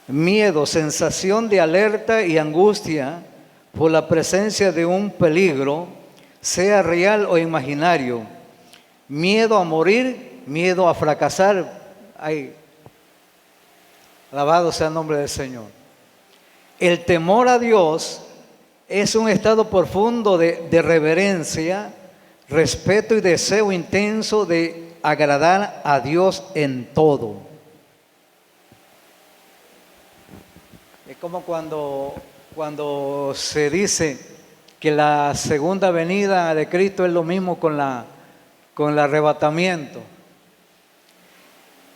miedo, sensación de alerta y angustia por la presencia de un peligro, sea real o imaginario. Miedo a morir, miedo a fracasar. Ay, alabado sea el nombre del Señor. El temor a Dios es un estado profundo de reverencia, respeto y deseo intenso de agradar a Dios en todo. Es como cuando se dice que la segunda venida de Cristo es lo mismo con el arrebatamiento.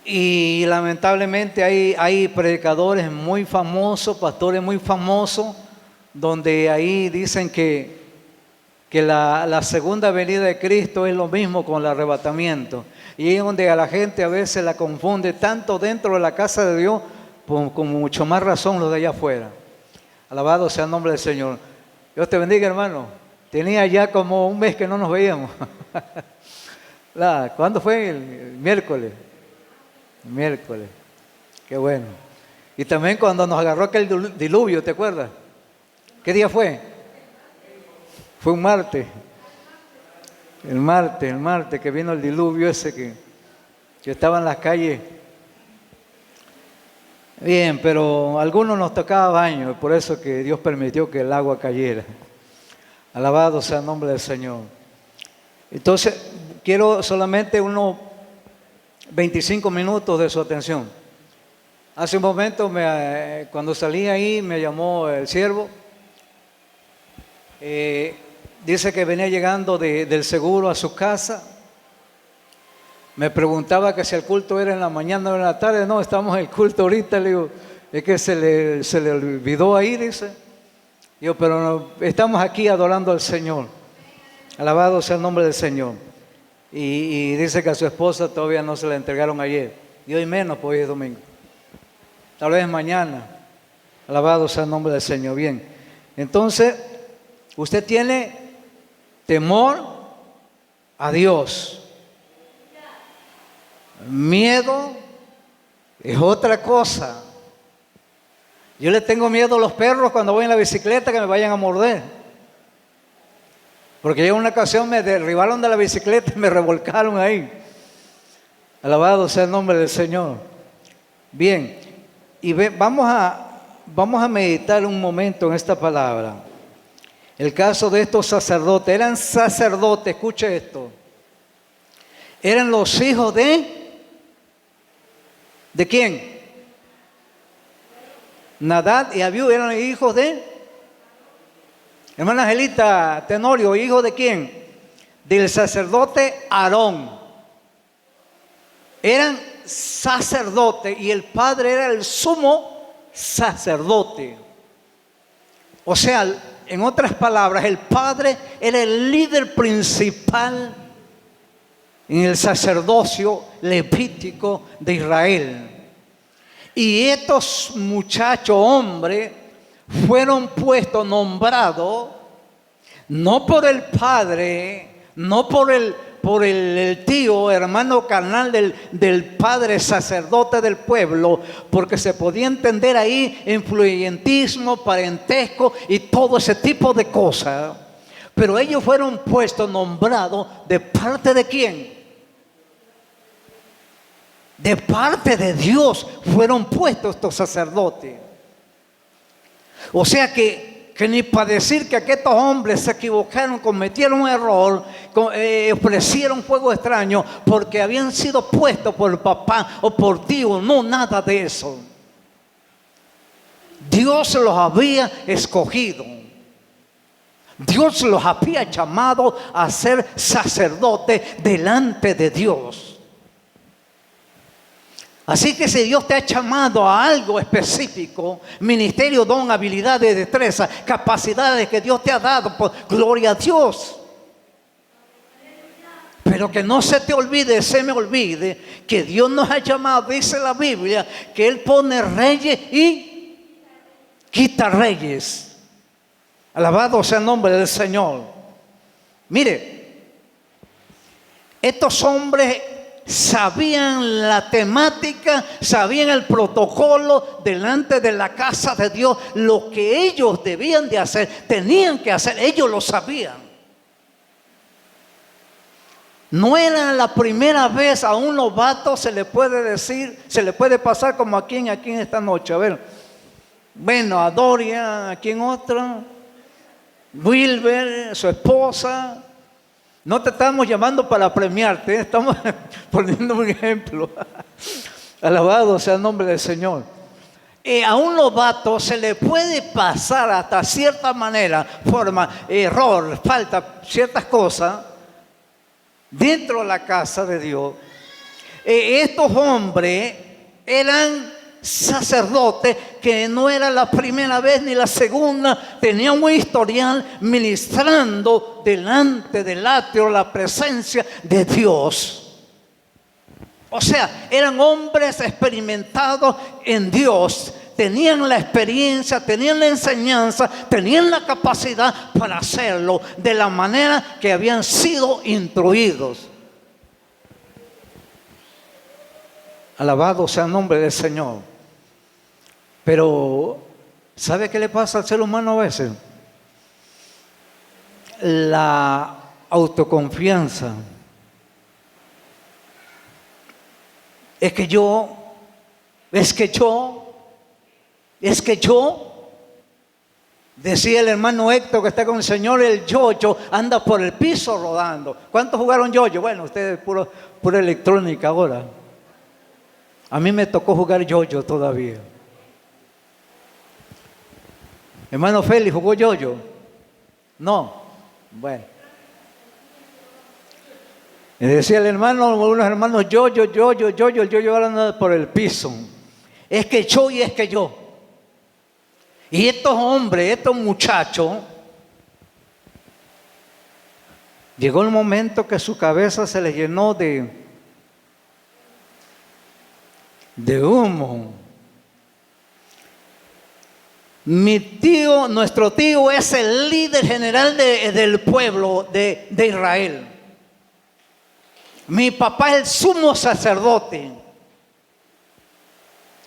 Y lamentablemente hay predicadores muy famosos, pastores muy famosos, donde ahí dicen que la segunda venida de Cristo es lo mismo con el arrebatamiento. Y es donde a la gente a veces la confunde tanto dentro de la casa de Dios con mucho más razón los de allá afuera. Alabado sea el nombre del Señor. Dios te bendiga, hermano. Tenía ya como un mes que no nos veíamos. ¿Cuándo fue? El miércoles. Miércoles, qué bueno. Y también cuando nos agarró aquel diluvio, ¿te acuerdas? ¿Qué día fue? Fue un martes. El martes que vino el diluvio ese que estaba en las calles. Bien, pero a algunos nos tocaba baño, por eso que Dios permitió que el agua cayera. Alabado sea el nombre del Señor. Entonces, quiero solamente unos 25 minutos de su atención. Hace un momento, cuando salí ahí, me llamó el siervo. Dice que venía llegando del seguro a su casa. Me preguntaba que si el culto era en la mañana o en la tarde. No, estamos en el culto ahorita. Le digo, es que se le olvidó ahí, dice. Digo, pero no, estamos aquí adorando al Señor. Alabado sea el nombre del Señor. Y dice que a su esposa todavía no se la entregaron ayer. Y hoy menos, pues hoy es domingo. Tal vez mañana. Alabado sea el nombre del Señor. Bien. Entonces, usted tiene temor a Dios. Miedo es otra cosa. Yo le tengo miedo a los perros cuando voy en la bicicleta que me vayan a morder. Porque yo en una ocasión me derribaron de la bicicleta y me revolcaron ahí. Alabado sea el nombre del Señor. Bien, y vamos a meditar un momento en esta palabra. El caso de estos sacerdotes. Eran sacerdotes, escuche esto. Eran los hijos ¿de quién? Nadab y Abiú eran hijos de... Hermana Angelita Tenorio, ¿hijo de quién? Del sacerdote Aarón. Eran sacerdotes y el padre era el sumo sacerdote. O sea, en otras palabras, el padre era el líder principal en el sacerdocio levítico de Israel. Y estos muchachos, hombres, fueron puestos, nombrados, no por el padre, no por el tío, hermano carnal del padre sacerdote del pueblo, porque se podía entender ahí influyentismo, parentesco y todo ese tipo de cosas. Pero ellos fueron puestos, nombrados, ¿de parte de quién? De parte de Dios fueron puestos estos sacerdotes. O sea que ni para decir que estos hombres se equivocaron, cometieron un error, ofrecieron fuego extraño porque habían sido puestos por el papá o por tío, no, nada de eso. Dios los había escogido. Dios los había llamado a ser sacerdotes delante de Dios. Así que si Dios te ha llamado a algo específico, ministerio, don, habilidades, destreza, capacidades que Dios te ha dado, pues gloria a Dios. Pero que no se te olvide, se me olvide, que Dios nos ha llamado, dice la Biblia, que Él pone reyes y quita reyes. Alabado sea el nombre del Señor. Mire, estos hombres sabían la temática, sabían el protocolo delante de la casa de Dios. Lo que ellos debían de hacer, tenían que hacer, ellos lo sabían. No era la primera vez. A un novato se le puede decir, se le puede pasar como aquí en esta noche. A ver, bueno, a Doria, aquí en otra, Wilber, su esposa. No te estamos llamando para premiarte, estamos poniendo un ejemplo. Alabado sea el nombre del Señor. A un novato se le puede pasar hasta cierta manera, forma, error, falta ciertas cosas dentro de la casa de Dios. Estos hombres eran sacerdotes que no era la primera vez ni la segunda, tenían un historial ministrando delante del atrio la presencia de Dios. O sea, eran hombres experimentados en Dios, tenían la experiencia, tenían la enseñanza, tenían la capacidad para hacerlo de la manera que habían sido instruidos. Alabado sea el nombre del Señor. Pero, ¿sabe qué le pasa al ser humano a veces? La autoconfianza. Es que yo, decía el hermano Héctor que está con el Señor, el yoyo anda por el piso rodando. ¿Cuántos jugaron yoyo? Bueno, ustedes pura electrónica ahora. A mí me tocó jugar yoyo todavía. Hermano Félix, ¿jugó yoyo? No. Bueno. Y decía el hermano, unos hermanos, yoyo, el yoyo ahora anda por el piso. Es que yo y es que yo. Y estos hombres, estos muchachos, llegó el momento que su cabeza se les llenó de humo. Nuestro tío es el líder general del pueblo de Israel. Mi papá es el sumo sacerdote.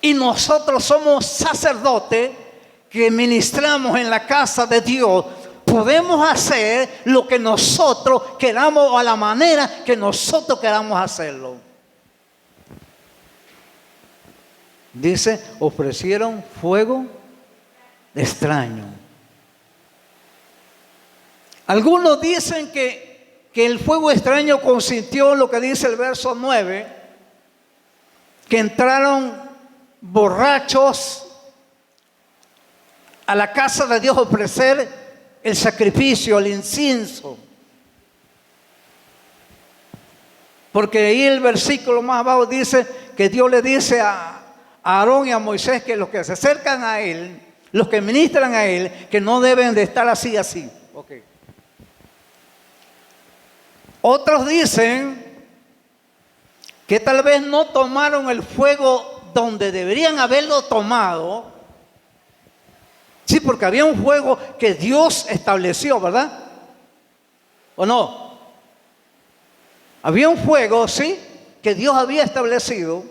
Y nosotros somos sacerdotes que ministramos en la casa de Dios. Podemos hacer lo que nosotros queramos a la manera que nosotros queramos hacerlo. Dice, ofrecieron fuego extraño. Algunos dicen que el fuego extraño consistió en lo que dice el verso 9, que entraron borrachos a la casa de Dios a ofrecer el sacrificio, el incienso. Porque ahí el versículo más abajo dice que Dios le dice a Aarón y a Moisés que los que se acercan a él, los que ministran a él, que no deben de estar así. Okay. Otros dicen que tal vez no tomaron el fuego donde deberían haberlo tomado. Sí, porque había un fuego que Dios estableció, ¿verdad? ¿O no? Había un fuego, sí, que Dios había establecido.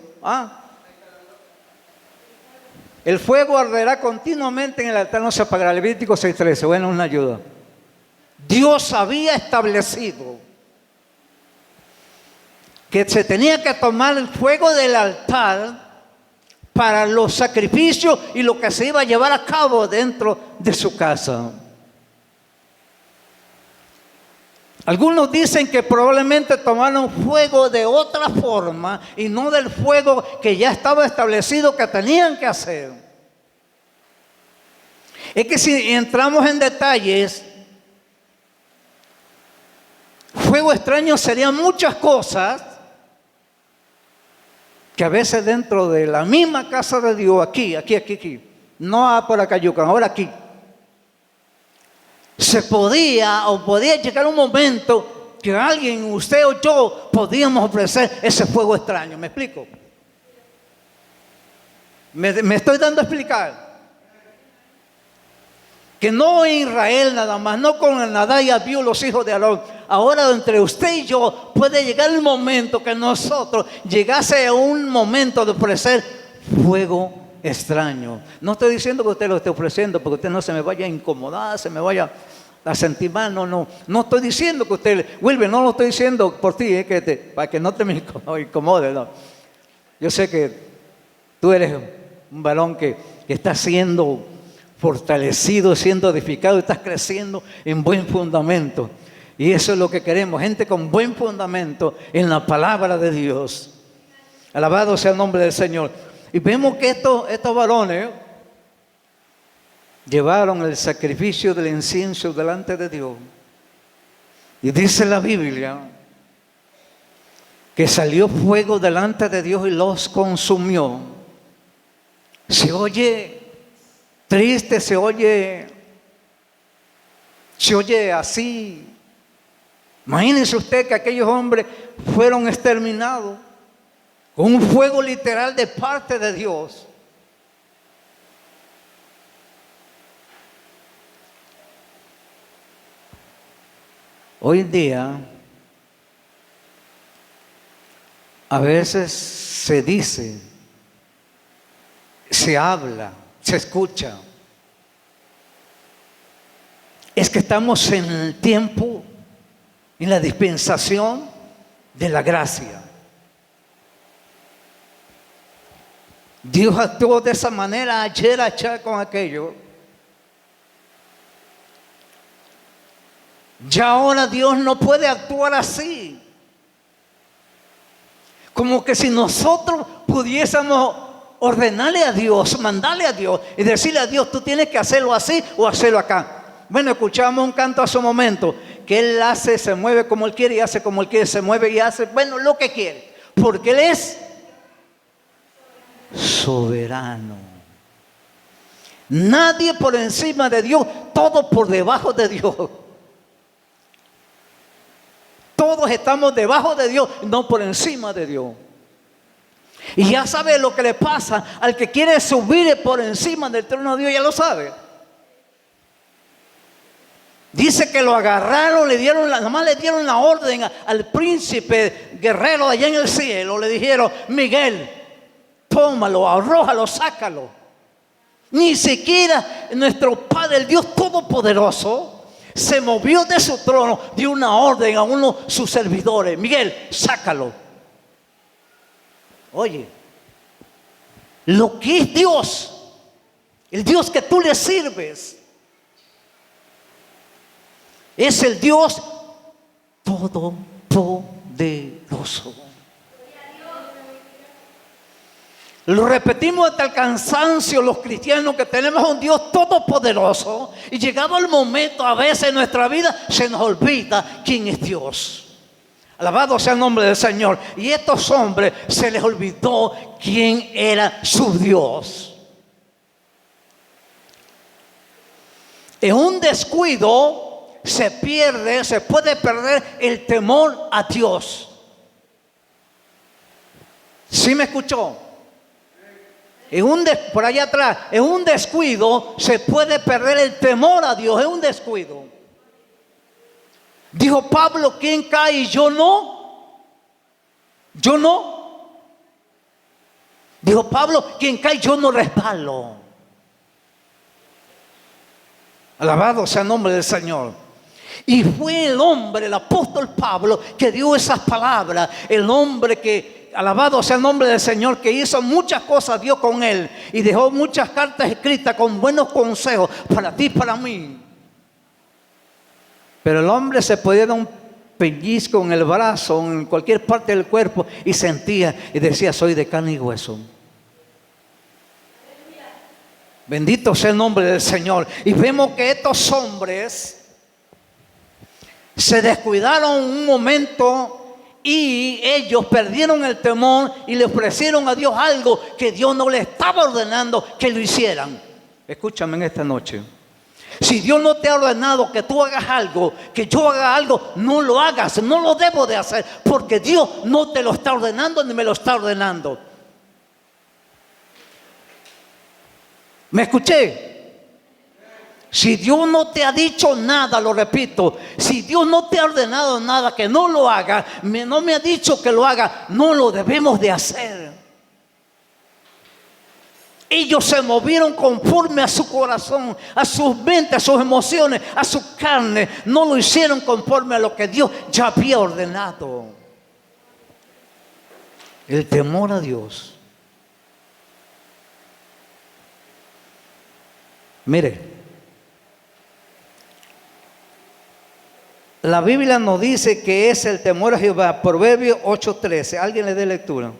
El fuego arderá continuamente en el altar, no se apagará. Levítico 6:13, bueno, una ayuda. Dios había establecido que se tenía que tomar el fuego del altar para los sacrificios y lo que se iba a llevar a cabo dentro de su casa. Algunos dicen que probablemente tomaron fuego de otra forma y no del fuego que ya estaba establecido que tenían que hacer. Es que si entramos en detalles, fuego extraño serían muchas cosas que a veces dentro de la misma casa de Dios, aquí, no por acá, ahora aquí, podía llegar un momento que alguien, usted o yo, podíamos ofrecer ese fuego extraño. ¿Me explico? ¿Me estoy dando a explicar? Que no en Israel nada más, no con el Nadab y Abiú, los hijos de Aarón. Ahora entre usted y yo puede llegar el momento que nosotros llegase a un momento de ofrecer fuego extraño. No estoy diciendo que usted lo esté ofreciendo porque usted no se me vaya a incomodar, se me vaya a sentir mal. No estoy diciendo que usted, Wilber, no lo estoy diciendo por ti, para que no te me incomode. No. Yo sé que tú eres un varón que está siendo fortalecido, siendo edificado, estás creciendo en buen fundamento. Y eso es lo que queremos, gente con buen fundamento en la palabra de Dios. Alabado sea el nombre del Señor. Y vemos que estos varones llevaron el sacrificio del incienso delante de Dios. Y dice la Biblia que salió fuego delante de Dios y los consumió. Se oye triste, se oye así. Imagínense usted que aquellos hombres fueron exterminados con un fuego literal de parte de Dios. Hoy en día, a veces se dice, se habla, se escucha. Es que estamos en el tiempo, en la dispensación de la gracia. Dios actuó de esa manera ayer con aquello. Ya ahora Dios no puede actuar así. Como que si nosotros pudiésemos ordenarle a Dios, mandarle a Dios y decirle a Dios, tú tienes que hacerlo así o hacerlo acá. Bueno, escuchamos un canto hace un momento, que Él hace, se mueve como Él quiere y hace como Él quiere, se mueve y hace, bueno, lo que quiere. Porque Él es soberano. Nadie por encima de Dios, todo por debajo de Dios. Todos estamos debajo de Dios, no por encima de Dios. Y ya sabe lo que le pasa al que quiere subir por encima del trono de Dios, ya lo sabe. Dice que lo agarraron, nada más le dieron la orden al príncipe guerrero allá en el cielo. Le dijeron, Miguel, tómalo, arrójalo, sácalo. Ni siquiera nuestro Padre, el Dios Todopoderoso, se movió de su trono, dio una orden a uno de sus servidores. Miguel, sácalo. Oye, lo que es Dios, el Dios que tú le sirves, es el Dios todopoderoso. Lo repetimos hasta el cansancio los cristianos, que tenemos un Dios todopoderoso, y llegado el momento a veces en nuestra vida se nos olvida quién es Dios. Alabado sea el nombre del Señor. Y estos hombres se les olvidó quién era su Dios. En un descuido se puede perder el temor a Dios. ¿Sí me escuchó? Por allá atrás, en un descuido se puede perder el temor a Dios. Es un descuido. Dijo Pablo, ¿quién cae y yo no? Yo no. Dijo Pablo, ¿quién cae y yo no resbalo? Alabado sea el nombre del Señor. Y fue el hombre, el apóstol Pablo, que dio esas palabras. El hombre que, alabado sea el nombre del Señor, que hizo muchas cosas Dios con él. Y dejó muchas cartas escritas con buenos consejos para ti y para mí. Pero el hombre se podía dar un pellizco en el brazo, en cualquier parte del cuerpo, y sentía y decía, soy de carne y hueso. Bendito sea el nombre del Señor. Y vemos que estos hombres se descuidaron un momento y ellos perdieron el temor y le ofrecieron a Dios algo que Dios no le estaba ordenando que lo hicieran. Escúchame en esta noche. Si Dios no te ha ordenado que tú hagas algo, que yo haga algo, no lo hagas, no lo debo de hacer, porque Dios no te lo está ordenando ni me lo está ordenando. ¿Me escuché? Si Dios no te ha dicho nada, lo repito, si Dios no te ha ordenado nada, que no lo haga, no me ha dicho que lo haga, no lo debemos de hacer. Ellos se movieron conforme a su corazón, a sus mentes, a sus emociones, a su carne. No lo hicieron conforme a lo que Dios ya había ordenado. El temor a Dios. Mire, la Biblia nos dice que es el temor a Jehová. Proverbios 8:13. ¿Alguien le dé lectura?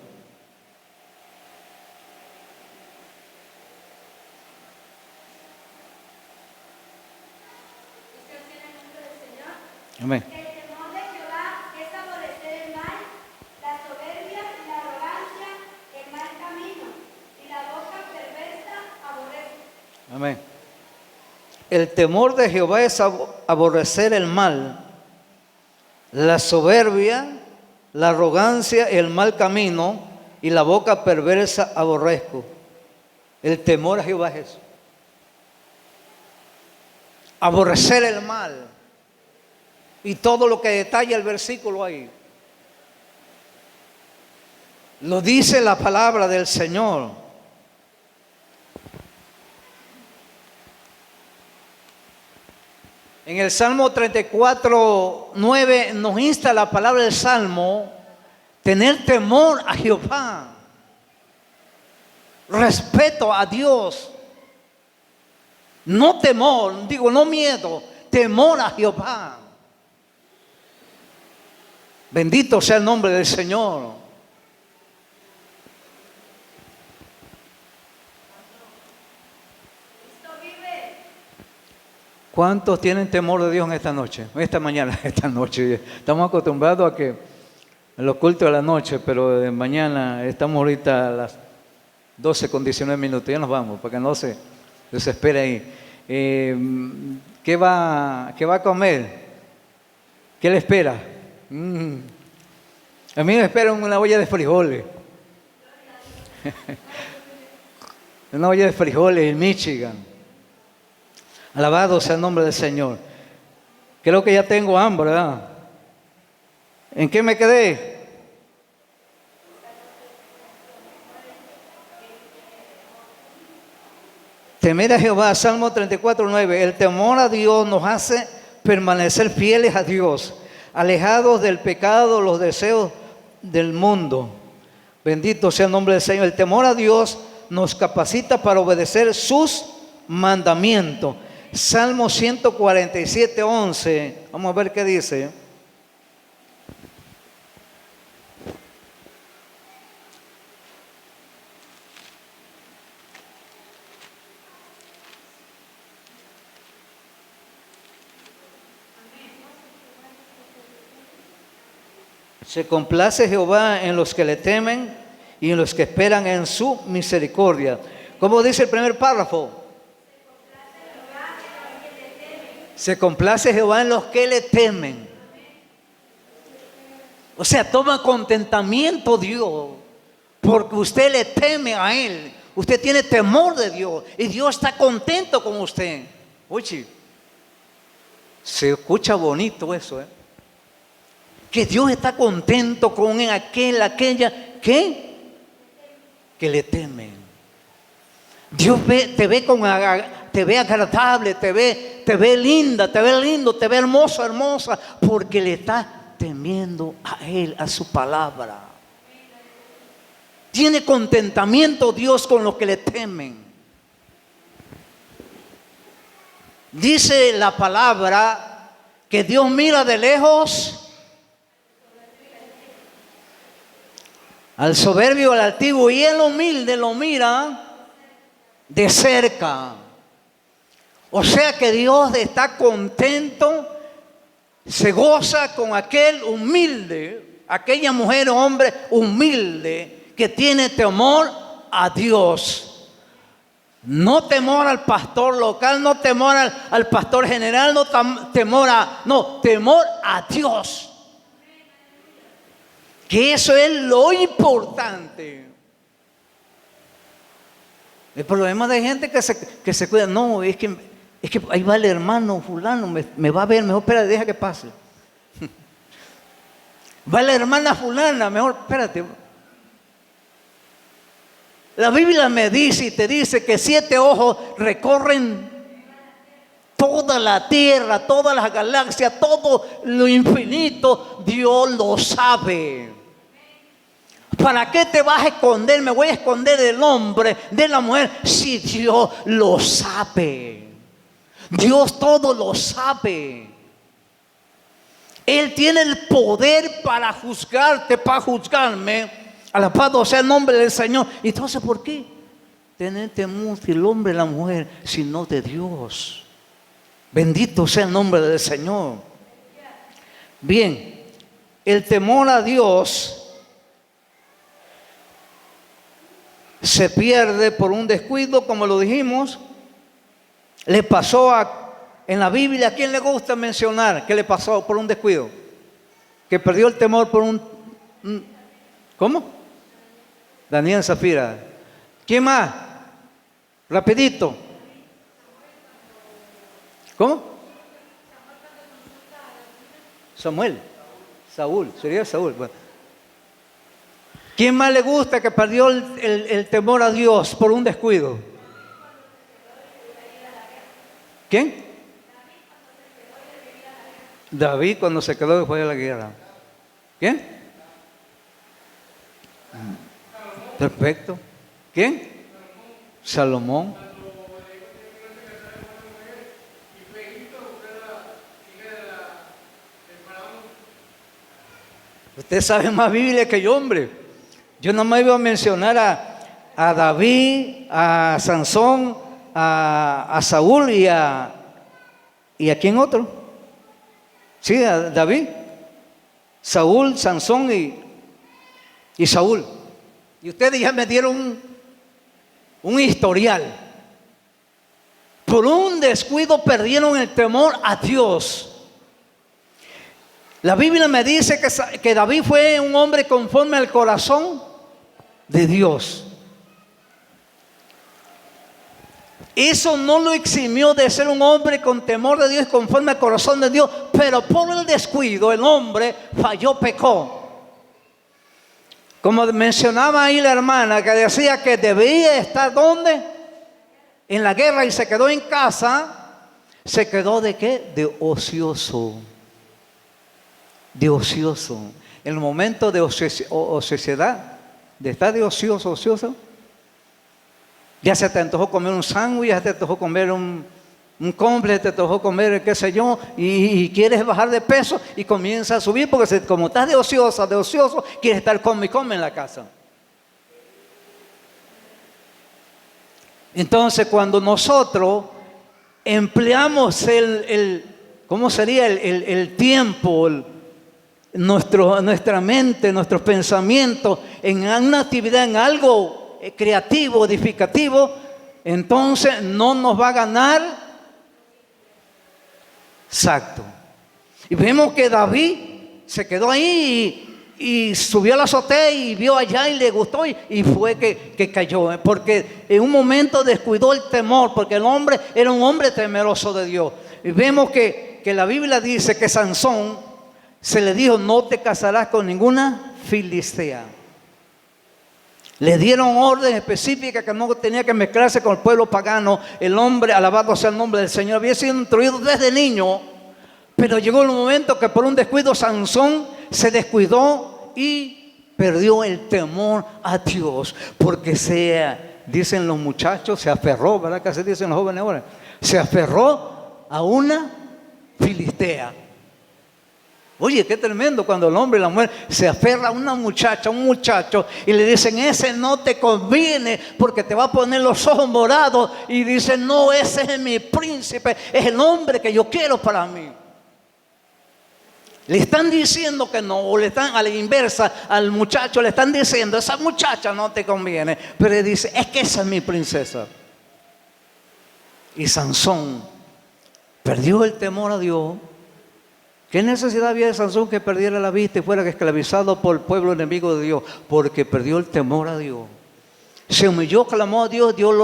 Amén. El temor de Jehová es aborrecer el mal, la soberbia y la arrogancia, el mal camino, y la boca perversa aborrece. Amén. El temor de Jehová es aborrecer el mal, la soberbia, la arrogancia, el mal camino, y la boca perversa aborrezco. El temor a Jehová es eso. Aborrecer el mal. Y todo lo que detalla el versículo ahí. Lo dice la palabra del Señor. En el Salmo 34:9 nos insta la palabra del Salmo, tener temor a Jehová, respeto a Dios, no temor, digo no miedo, temor a Jehová. Bendito sea el nombre del Señor. ¿Cuántos tienen temor de Dios en esta noche? Esta mañana, esta noche. Estamos acostumbrados a que en los cultos de la noche, pero de mañana estamos ahorita a las 12:19. Ya nos vamos, para que no se desespere ahí. ¿Qué va a comer? ¿Qué le espera? A mí me espera una olla de frijoles. Una olla de frijoles en Michigan. Alabado sea el nombre del Señor. Creo que ya tengo hambre, ¿verdad? ¿En qué me quedé? Temer a Jehová, Salmo 34:9. El temor a Dios nos hace permanecer fieles a Dios, alejados del pecado, los deseos del mundo. Bendito sea el nombre del Señor. El temor a Dios nos capacita para obedecer sus mandamientos. Salmo 147:11. Vamos a ver qué dice. Se complace Jehová en los que le temen y en los que esperan en su misericordia. ¿Cómo dice el primer párrafo? Se complace Jehová en los que le temen. O sea, toma contentamiento Dios, porque usted le teme a Él. Usted tiene temor de Dios y Dios está contento con usted. Oye, se escucha bonito eso, que Dios está contento con aquella que le temen. Dios te ve agradable, te ve linda, te ve lindo, te ve hermoso, hermosa, porque le está temiendo a Él, a su palabra. Tiene contentamiento Dios con los que le temen. Dice la palabra que Dios mira de lejos al soberbio, al altivo, y el humilde lo mira de cerca. O sea que Dios está contento, se goza con aquel humilde, aquella mujer o hombre humilde que tiene temor a Dios. No temor al pastor local, no temor al pastor general, temor a Dios. Que eso es lo importante. El problema de gente que se cuida, no, es que Es que ahí va el hermano fulano, me va a ver, mejor espérate, deja que pase. Va la hermana fulana, mejor espérate. La Biblia me dice y te dice que 7 ojos recorren toda la tierra, todas las galaxias, todo lo infinito. Dios lo sabe. ¿Para qué te vas a esconder? Me voy a esconder del hombre, de la mujer, si Dios lo sabe. Dios todo lo sabe. Él tiene el poder para juzgarte, para juzgarme. Alabado sea el nombre del Señor. Entonces, ¿por qué tener temor del hombre y la mujer, sino de Dios? Bendito sea el nombre del Señor. Bien, el temor a Dios se pierde por un descuido, como lo dijimos. Le pasó en la Biblia, ¿a quién le gusta mencionar que le pasó por un descuido? Que perdió el temor por un ¿cómo? Daniel Zafira. ¿Quién más? Rapidito. ¿Cómo? Samuel. Saúl, sería Saúl. Bueno. ¿Quién más le gusta que perdió el temor a Dios por un descuido? ¿Quién? David cuando se quedó después de la guerra. ¿Quién? Perfecto. ¿Quién? Salomón. Usted sabe más Biblia que yo, hombre. Yo no me iba a mencionar a David, a Sansón, a Saúl y a quién otro. Sí, a David, Saúl, Sansón y Saúl. Y ustedes ya me dieron un historial. Por un descuido perdieron el temor a Dios. La Biblia me dice que David fue un hombre conforme al corazón de Dios. Eso no lo eximió de ser un hombre con temor de Dios, conforme al corazón de Dios, pero por el descuido el hombre falló, pecó. Como mencionaba ahí la hermana que decía que debía estar ¿dónde? En la guerra, y se quedó en casa. ¿Se quedó de qué? De ocioso. De ocioso. En el momento de ociosidad, de estar de ocioso, ya se te antojó comer un sándwich, ya te antojó comer un completo, te antojó comer qué sé yo, y quieres bajar de peso y comienza a subir porque como estás de ocioso, quieres estar come y come en la casa. Entonces, cuando nosotros empleamos ¿cómo sería? El tiempo, nuestra mente, nuestros pensamientos en una actividad, en algo creativo, edificativo, entonces no nos va a ganar. Exacto. Y vemos que David se quedó ahí y subió a la azotea y vio allá y le gustó y fue que cayó, porque en un momento descuidó el temor, porque el hombre era un hombre temeroso de Dios. Y vemos que la Biblia dice que Sansón se le dijo: no te casarás con ninguna filistea. Le dieron orden específica que no tenía que mezclarse con el pueblo pagano. El hombre, alabado sea el nombre del Señor, había sido instruido desde niño, pero llegó el momento que por un descuido Sansón se descuidó y perdió el temor a Dios, porque dicen los muchachos, se aferró, ¿verdad? Que se dicen los jóvenes ahora, se aferró a una filistea. Oye, qué tremendo cuando el hombre y la mujer se aferra a una muchacha, un muchacho, y le dicen: ese no te conviene porque te va a poner los ojos morados. Y dicen: no, ese es mi príncipe, es el hombre que yo quiero para mí. Le están diciendo que no, o le están a la inversa al muchacho, le están diciendo: esa muchacha no te conviene. Pero él dice: es que esa es mi princesa. Y Sansón perdió el temor a Dios. ¿Qué necesidad había de Sansón que perdiera la vista y fuera esclavizado por el pueblo enemigo de Dios? Porque perdió el temor a Dios. Se humilló, clamó a Dios, Dios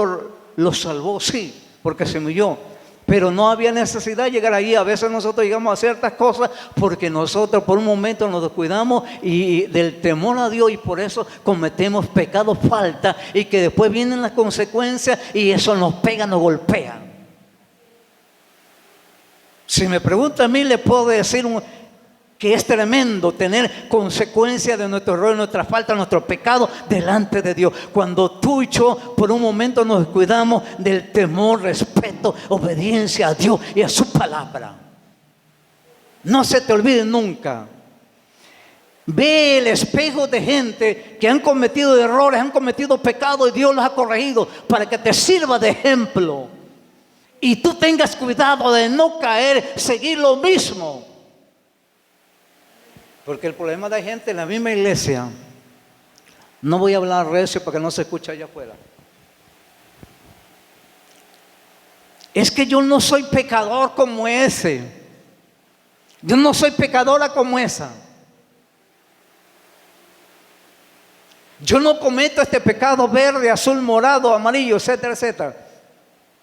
lo salvó, sí, porque se humilló. Pero no había necesidad de llegar ahí. A veces nosotros llegamos a ciertas cosas porque nosotros por un momento nos descuidamos y del temor a Dios, y por eso cometemos pecados, falta, y que después vienen las consecuencias y eso nos pega, nos golpea. Si me pregunta a mí, le puedo decir que es tremendo tener consecuencias de nuestro error, nuestra falta, nuestro pecado delante de Dios. Cuando tú y yo por un momento nos descuidamos del temor, respeto, obediencia a Dios y a su palabra. No se te olvide nunca. Ve el espejo de gente que han cometido errores, han cometido pecados y Dios los ha corregido para que te sirva de ejemplo. Y tú tengas cuidado de no caer, seguir lo mismo. Porque el problema de la gente en la misma iglesia, no voy a hablar recio para que no se escuche allá afuera, es que yo no soy pecador como ese, yo no soy pecadora como esa, yo no cometo este pecado verde, azul, morado, amarillo, etcétera, etcétera,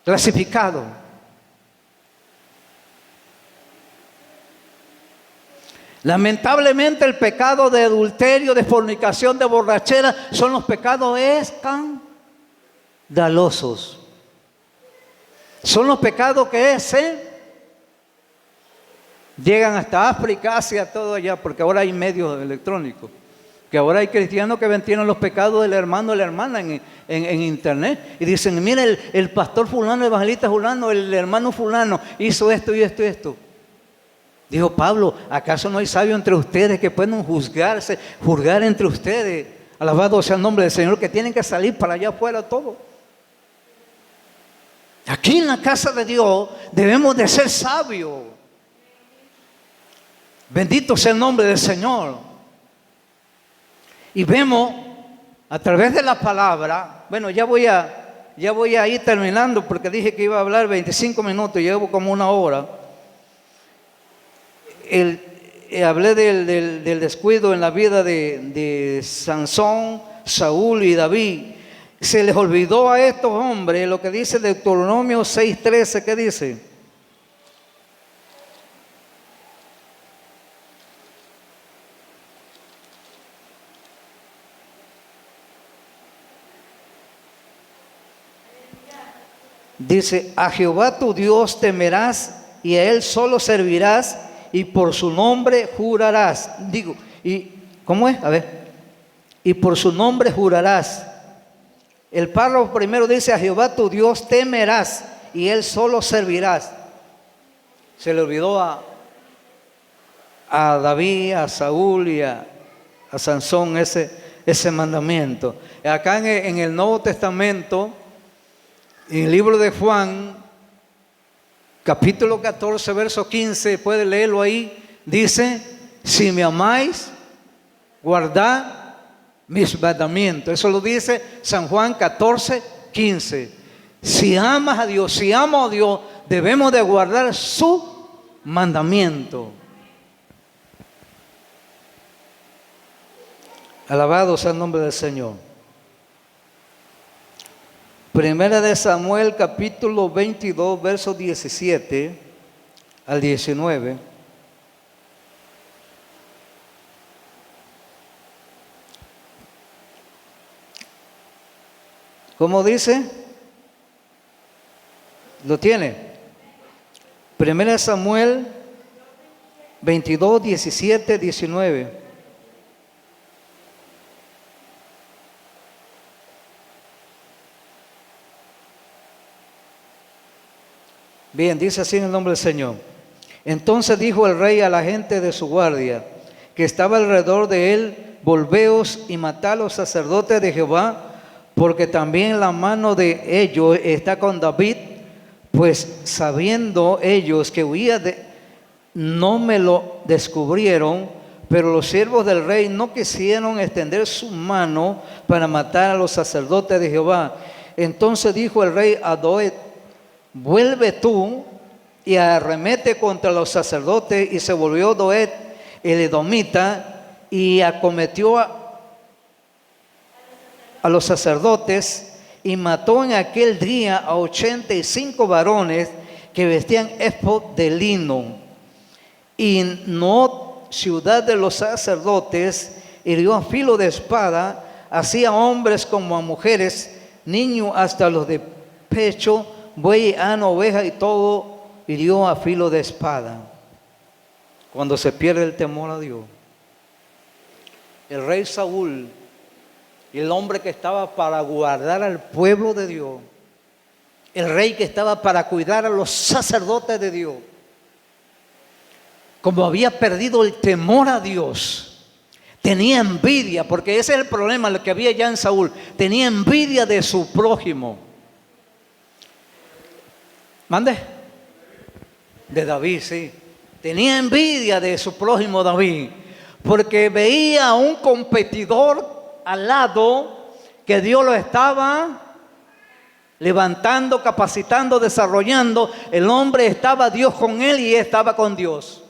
clasificado. Lamentablemente el pecado de adulterio, de fornicación, de borrachera son los pecados escandalosos. Son los pecados que llegan hasta África, Asia, todo allá, porque ahora hay medios electrónicos. Que ahora hay cristianos que tienen los pecados del hermano o la hermana en internet. Y dicen, mira, el pastor fulano, el evangelista fulano, el hermano fulano hizo esto y esto y esto. Dijo Pablo, ¿acaso no hay sabio entre ustedes que puedan juzgar entre ustedes? Alabado sea el nombre del Señor, que tienen que salir para allá afuera todo. Aquí en la casa de Dios debemos de ser sabios. Bendito sea el nombre del Señor. Y vemos a través de la palabra, bueno, ya voy a ir terminando porque dije que iba a hablar 25 minutos y llevo como una hora. Hablé del descuido en la vida de Sansón, Saúl y David. Se les olvidó a estos hombres lo que dice Deuteronomio 6:13. ¿Qué dice? Dice, a Jehová tu Dios temerás y a Él solo servirás y por su nombre jurarás. Digo, ¿y cómo es? A ver. Y por su nombre jurarás. El párrafo primero dice, a Jehová tu Dios temerás y Él solo servirás. Se le olvidó a David, a Saúl y a Sansón ese mandamiento. Acá en el Nuevo Testamento, en el libro de Juan, capítulo 14, verso 15, puede leerlo ahí, dice, si me amáis, guardad mis mandamientos. Eso lo dice San Juan 14, 15. Si amas a Dios, si amo a Dios, debemos de guardar su mandamiento. Alabado sea el nombre del Señor. Primera de Samuel, capítulo 22, versos 17 al 19. ¿Cómo dice? ¿Lo tiene? Primera de Samuel 22, 17, 19. Bien, dice así en el nombre del Señor. Entonces dijo el rey a la gente de su guardia, que estaba alrededor de él, volveos y matad a los sacerdotes de Jehová, porque también la mano de ellos está con David, pues sabiendo ellos que huía no me lo descubrieron, pero los siervos del rey no quisieron extender su mano para matar a los sacerdotes de Jehová. Entonces dijo el rey a Doeg, vuelve tú y arremete contra los sacerdotes. Y se volvió Doeg el edomita y acometió a los sacerdotes y mató en aquel día a 85 varones que vestían éfod de lino. Y no ciudad de los sacerdotes hirió a filo de espada, así a hombres como a mujeres, niños hasta los de pecho, buey, asno, oveja y todo hirió a filo de espada. Cuando se pierde el temor a Dios, el rey Saúl, el hombre que estaba para guardar al pueblo de Dios, el rey que estaba para cuidar a los sacerdotes de Dios, como había perdido el temor a Dios, tenía envidia, porque ese es el problema, lo que había ya en Saúl, tenía envidia de su prójimo. ¿Mande? De David, sí. Tenía envidia de su prójimo David, porque veía a un competidor al lado que Dios lo estaba levantando, capacitando, desarrollando. El hombre estaba Dios con él y él estaba con Dios.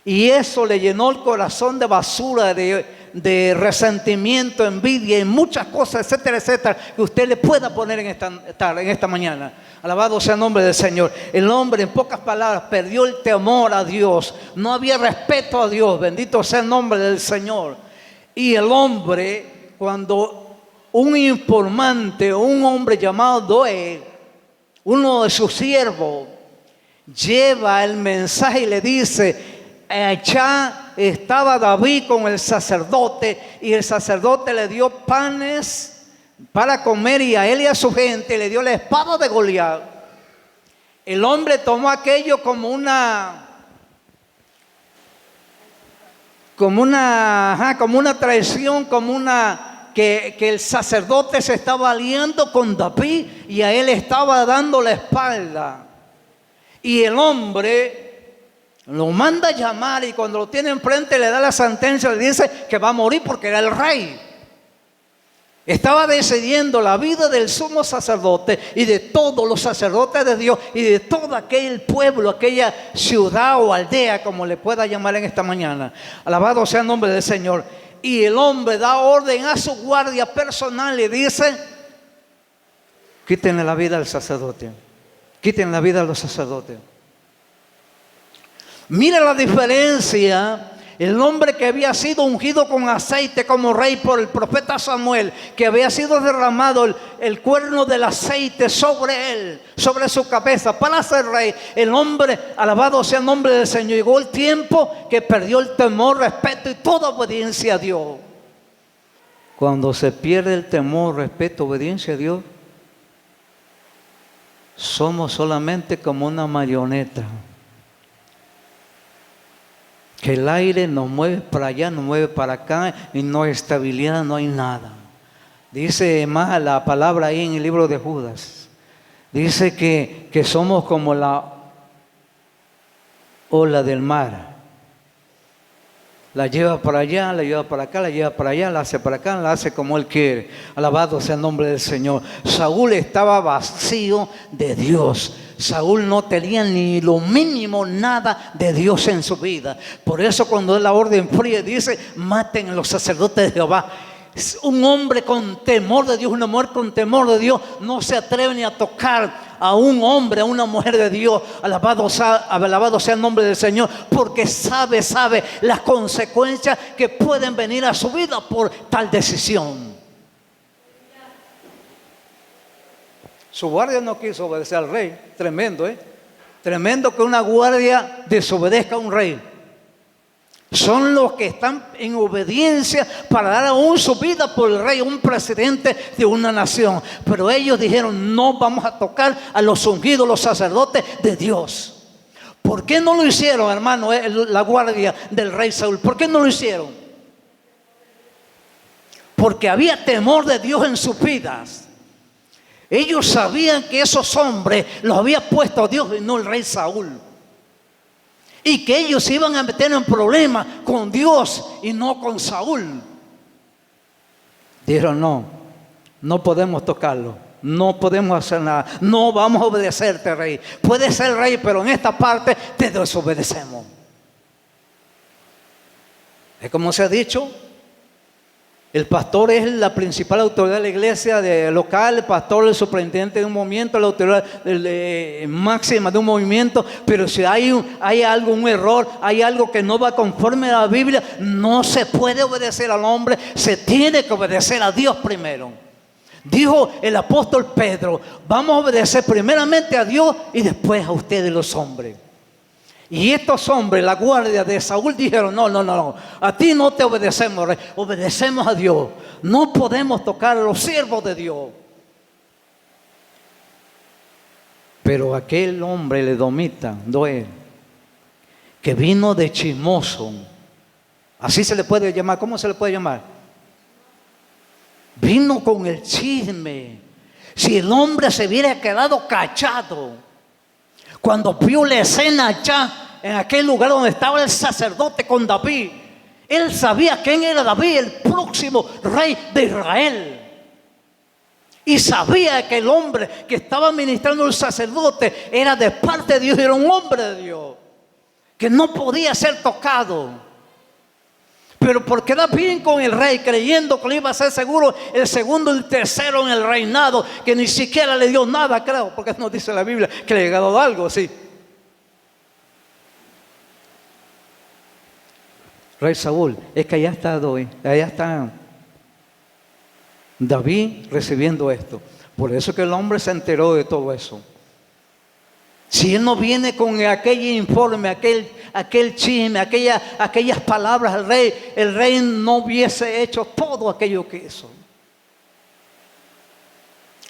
Y eso le llenó el corazón de basura, de resentimiento, envidia y muchas cosas, etcétera, etcétera, que usted le pueda poner en esta mañana. Alabado sea el nombre del Señor. El hombre, en pocas palabras, perdió el temor a Dios. No había respeto a Dios. Bendito sea el nombre del Señor. Y el hombre, cuando un informante, un hombre llamado Doeg, uno de sus siervos, lleva el mensaje y le dice: allá estaba David con el sacerdote, y el sacerdote le dio panes para comer, y a él y a su gente le dio la espada de Goliat. El hombre tomó aquello como una traición, que el sacerdote se estaba aliando con David y a él estaba dando la espalda. Y el hombre lo manda a llamar, y cuando lo tiene enfrente le da la sentencia, le dice que va a morir porque era el rey. Estaba decidiendo la vida del sumo sacerdote y de todos los sacerdotes de Dios y de todo aquel pueblo, aquella ciudad o aldea, como le pueda llamar en esta mañana. Alabado sea el nombre del Señor. Y el hombre da orden a su guardia personal y dice: quítenle la vida al sacerdote, quiten la vida a los sacerdotes. Mira la diferencia. El hombre que había sido ungido con aceite como rey por el profeta Samuel, que había sido derramado el cuerno del aceite sobre él, sobre su cabeza, para ser rey. El hombre, alabado sea el nombre del Señor, llegó el tiempo que perdió el temor, respeto y toda obediencia a Dios. Cuando se pierde el temor, respeto, obediencia a Dios, somos solamente como una marioneta, que el aire nos mueve para allá, nos mueve para acá, y no hay estabilidad, no hay nada. Dice más la palabra ahí en el libro de Judas. Dice que somos como la ola del mar. La lleva para allá, la lleva para acá, la lleva para allá, la hace para acá, la hace como él quiere. Alabado sea el nombre del Señor. Saúl estaba vacío de Dios. Saúl no tenía ni lo mínimo nada de Dios en su vida. Por eso cuando la orden fría dice: maten a los sacerdotes de Jehová. Un hombre con temor de Dios, una mujer con temor de Dios, no se atreve ni a tocar a un hombre, a una mujer de Dios. Alabado sea el nombre del Señor, porque sabe las consecuencias que pueden venir a su vida por tal decisión. Su guardia no quiso obedecer al rey. Tremendo, tremendo que una guardia desobedezca a un rey. Son los que están en obediencia para dar aún su vida por el rey, un presidente de una nación. Pero ellos dijeron: no vamos a tocar a los ungidos, los sacerdotes de Dios. ¿Por qué no lo hicieron, hermano, la guardia del rey Saúl? ¿Por qué no lo hicieron? Porque había temor de Dios en sus vidas. Ellos sabían que esos hombres los había puesto Dios y no el rey Saúl. Y que ellos se iban a meter en problemas con Dios y no con Saúl. Dijeron: no podemos tocarlo, no podemos hacer nada, no vamos a obedecerte, rey. Puedes ser rey, pero en esta parte te desobedecemos. Es como se ha dicho: El pastor es la principal autoridad de la iglesia local, el pastor es el superintendente de un movimiento, la autoridad máxima de un movimiento. Pero si hay algo, un error, hay algo que no va conforme a la Biblia, no se puede obedecer al hombre, se tiene que obedecer a Dios primero. Dijo el apóstol Pedro, vamos a obedecer primeramente a Dios y después a ustedes los hombres. Y estos hombres, la guardia de Saúl, dijeron, no, a ti no te obedecemos, rey, obedecemos a Dios. No podemos tocar a los siervos de Dios. Pero aquel hombre edomita, Doeg, que vino de chismoso, así se le puede llamar, ¿cómo se le puede llamar? Vino con el chisme. Si el hombre se hubiera quedado cachado cuando vio la escena allá en aquel lugar donde estaba el sacerdote con David, él sabía quién era David, el próximo rey de Israel. Y sabía que el hombre que estaba ministrando el sacerdote era de parte de Dios, era un hombre de Dios, que no podía ser tocado. Pero por quedar bien con el rey, creyendo que le iba a ser seguro el segundo y el tercero en el reinado, que ni siquiera le dio nada, creo, porque no dice la Biblia que le ha llegado algo, sí. Rey Saúl, es que allá está David recibiendo esto. Por eso que el hombre se enteró de todo eso. Si él no viene con aquel informe, aquel chisme, aquellas palabras al rey, el rey no hubiese hecho todo aquello que hizo.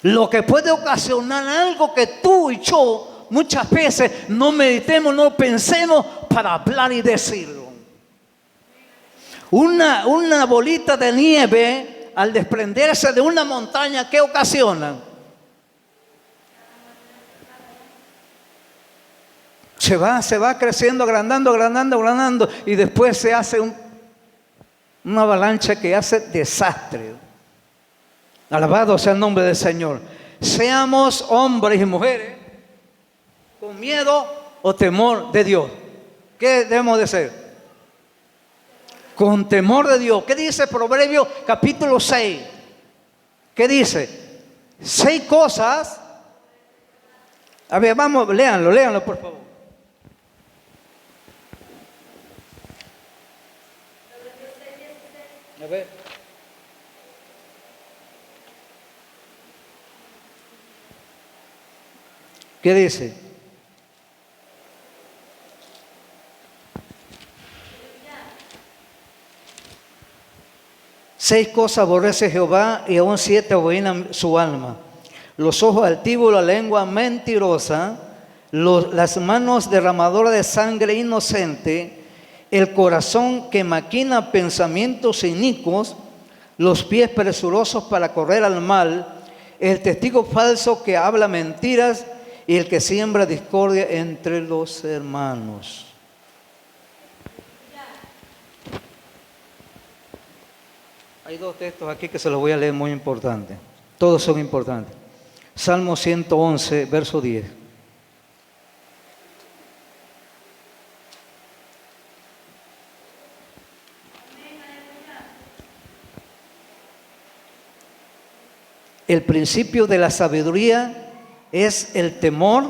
Lo que puede ocasionar algo que tú y yo muchas veces no meditemos, no pensemos para hablar y decirlo. Una bolita de nieve al desprenderse de una montaña, ¿qué ocasiona? Se va creciendo, agrandando y después se hace una avalancha que hace desastre. Alabado sea el nombre del Señor. Seamos hombres y mujeres con miedo o temor de Dios. ¿Qué debemos de ser? Con temor de Dios. ¿Qué dice Proverbios capítulo 6? ¿Qué dice? 6 cosas. A ver, vamos, léanlo por favor. A ver. ¿Qué dice? Seis cosas aborrece Jehová y aún 7 abomina su alma: los ojos altivos, la lengua mentirosa, las manos derramadoras de sangre inocente, el corazón que maquina pensamientos inicuos, los pies presurosos para correr al mal, el testigo falso que habla mentiras y el que siembra discordia entre los hermanos. Hay 2 textos aquí que se los voy a leer muy importantes. Todos son importantes. Salmo 111, verso 10. El principio de la sabiduría es el temor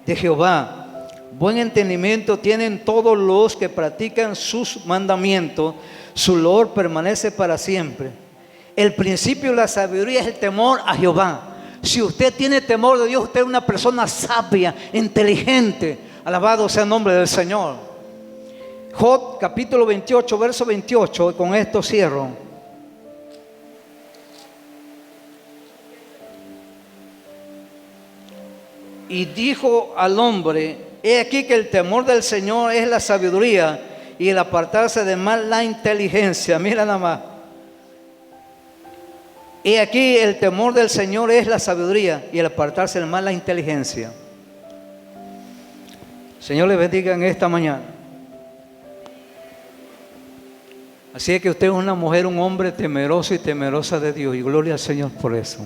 de Jehová. Buen entendimiento tienen todos los que practican sus mandamientos. Su loor permanece para siempre. El principio de la sabiduría es el temor a Jehová. Si usted tiene temor de Dios, usted es una persona sabia, inteligente. Alabado sea el nombre del Señor. Job capítulo 28, verso 28, y con esto cierro. Y dijo al hombre: he aquí que el temor del Señor es la sabiduría, y el apartarse de mal la inteligencia. Mira nada más. He aquí el temor del Señor es la sabiduría, y el apartarse del mal la inteligencia. Señor le bendiga en esta mañana. Así es que usted es una mujer, un hombre temeroso y temerosa de Dios, y gloria al Señor por eso.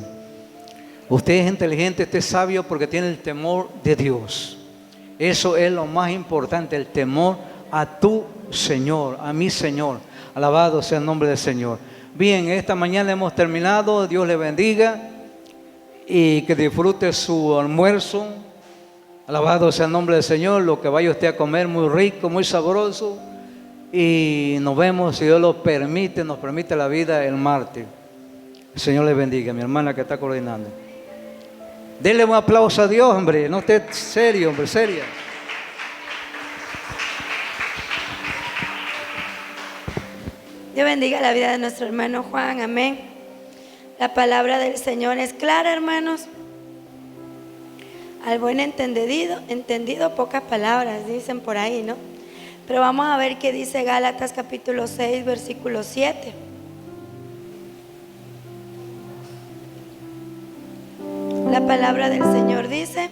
Usted es inteligente, usted es sabio porque tiene el temor de Dios. Eso es lo más importante, el temor a tu Señor, a mi Señor. Alabado sea el nombre del Señor. Bien, esta mañana hemos terminado. Dios le bendiga y que disfrute su almuerzo. Alabado sea el nombre del Señor. Lo que vaya usted a comer, muy rico, muy sabroso. Y nos vemos, si Dios lo permite, nos permite la vida el martes. El Señor le bendiga, mi hermana que está coordinando. Denle un aplauso a Dios, hombre. No esté serio, hombre, seria. Dios bendiga la vida de nuestro hermano Juan, amén. La palabra del Señor es clara, hermanos. Al buen entendido, pocas palabras, dicen por ahí, ¿no? Pero vamos a ver qué dice Gálatas capítulo 6, versículo 7. La palabra del Señor dice: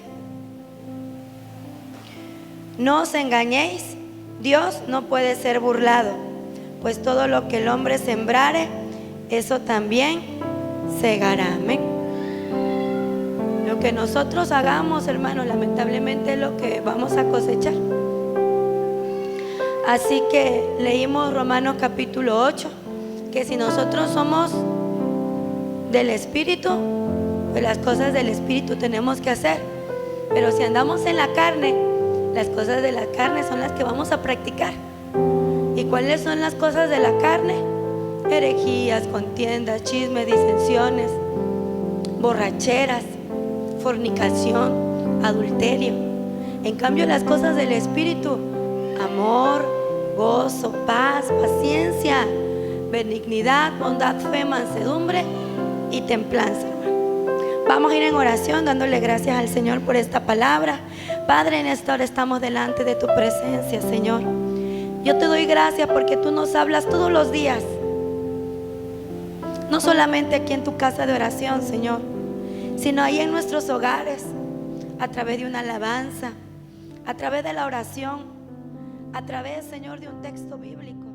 no os engañéis, Dios no puede ser burlado, pues todo lo que el hombre sembrare, eso también segará. Amén. Lo que nosotros hagamos, hermanos, lamentablemente es lo que vamos a cosechar. Así que leímos Romanos capítulo 8, que si nosotros somos del Espíritu, pues las cosas del Espíritu tenemos que hacer. Pero si andamos en la carne, las cosas de la carne son las que vamos a practicar. ¿Y cuáles son las cosas de la carne? Herejías, contiendas, chismes, disensiones, borracheras, fornicación, adulterio. En cambio, las cosas del Espíritu: amor, gozo, paz, paciencia, benignidad, bondad, fe, mansedumbre y templanza, hermano. Vamos a ir en oración dándole gracias al Señor por esta palabra. Padre, en esta hora estamos delante de tu presencia, Señor. Yo te doy gracias porque tú nos hablas todos los días, no solamente aquí en tu casa de oración, Señor, sino ahí en nuestros hogares, a través de una alabanza, a través de la oración, a través, Señor, de un texto bíblico.